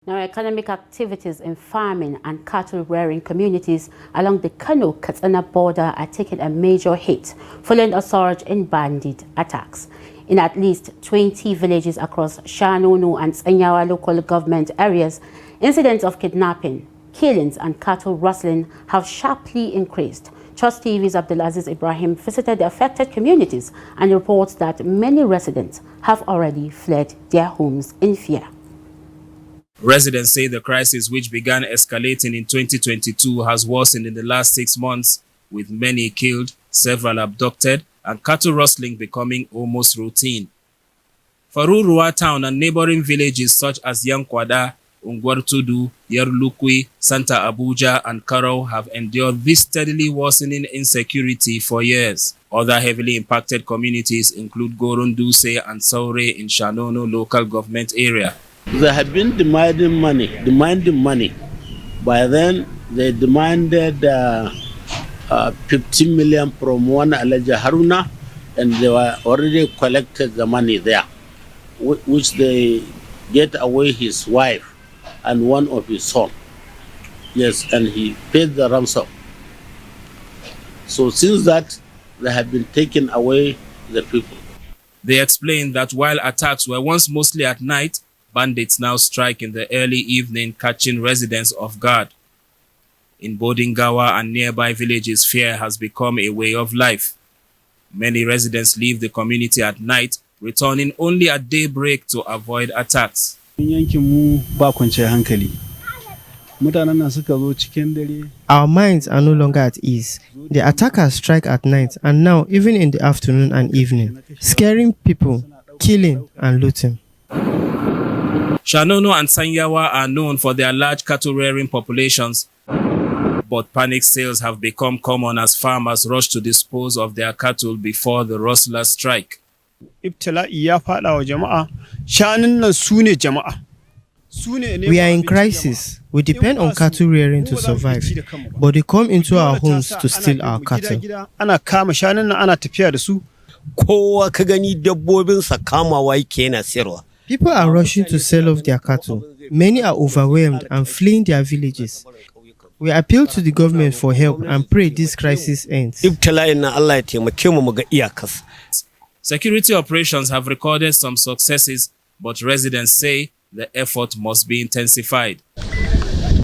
Now, economic activities in farming and cattle-rearing communities along the Kano-Katsina border are taking a major hit following a surge in bandit attacks. In at least 20 villages across Shanono and Tsanyawa local government areas, incidents of kidnapping, killings and cattle rustling have sharply increased. Trust TV's Abdulazeez Ibrahim visited the affected communities and reports that many residents have already fled their homes in fear. Residents say the crisis, which began escalating in 2022, has worsened in the last 6 months, with many killed, several abducted, and cattle rustling becoming almost routine. Farurua town and neighboring villages such as Yankwada, Ungwartudu, Yerlukwi, Santa Abuja, and Karo have endured this steadily worsening insecurity for years. Other heavily impacted communities include Gorunduse and Saure in Shanono local government area. They have been demanding money. By then, they demanded 15 million from one Alaja Haruna, and they were already collected the money there, which they get away his wife and one of his son. Yes, and he paid the ransom. So since that, they have been taking away the people. They explained that while attacks were once mostly at night, bandits now strike in the early evening, catching residents off guard. In Bodingawa and nearby villages, fear has become a way of life. Many residents leave the community at night, returning only at daybreak to avoid attacks. Our minds are no longer at ease. The attackers strike at night and now even in the afternoon and evening, scaring people, killing and looting. Shanono and Tsanyawa are known for their large cattle-rearing populations, but panic sales have become common as farmers rush to dispose of their cattle before the rustlers strike. We are in crisis. We depend on cattle rearing to survive, but they come into our homes to steal our cattle. People are rushing to sell off their cattle. Many are overwhelmed and fleeing their villages. We appeal to the government for help and pray this crisis ends. Security operations have recorded some successes, but residents say the effort must be intensified.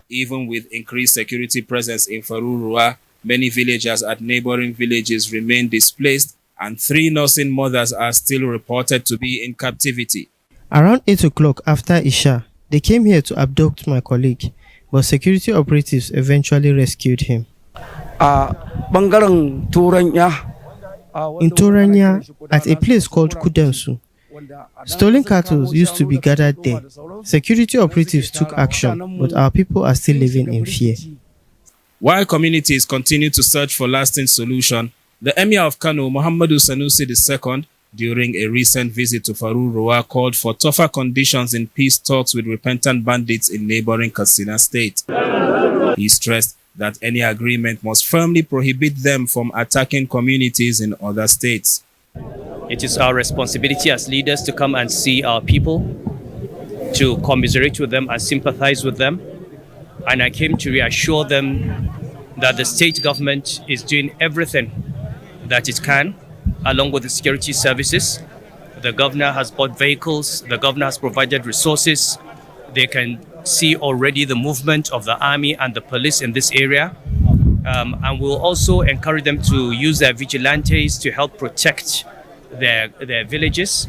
Even with increased security presence in Farurua, many villagers at neighboring villages remain displaced, and 3 nursing mothers are still reported to be in captivity. Around 8 o'clock after Isha, they came here to abduct my colleague, but security operatives eventually rescued him. In Toranya, at a place called Kudansu, stolen cattle used to be gathered there. Security operatives took action, but our people are still living in fear. While communities continue to search for lasting solution, the Emir of Kano, Muhammadu Sanusi II, during a recent visit to Farurua, called for tougher conditions in peace talks with repentant bandits in neighboring Katsina state. He stressed that any agreement must firmly prohibit them from attacking communities in other states. It is our responsibility as leaders to come and see our people, to commiserate with them and sympathize with them. And I came to reassure them that the state government is doing everything that it can, along with the security services. The governor has bought vehicles, the governor has provided resources. They can see already the movement of the army and the police in this area. And we'll also encourage them to use their vigilantes to help protect their villages.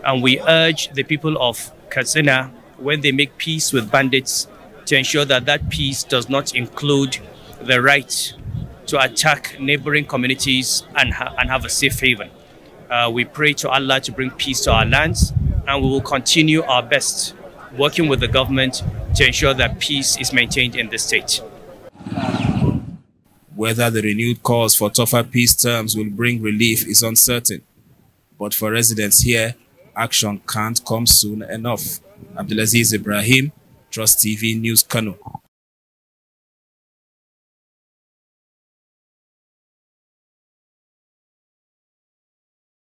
And we urge the people of Katsina, when they make peace with bandits, to ensure that that peace does not include the right to attack neighboring communities and have a safe haven. We pray to Allah to bring peace to our lands, and we will continue our best working with the government to ensure that peace is maintained in the state. Whether the renewed calls for tougher peace terms will bring relief is uncertain. But for residents here, action can't come soon enough. Abdulazeez Ibrahim, Trust TV News, Kano.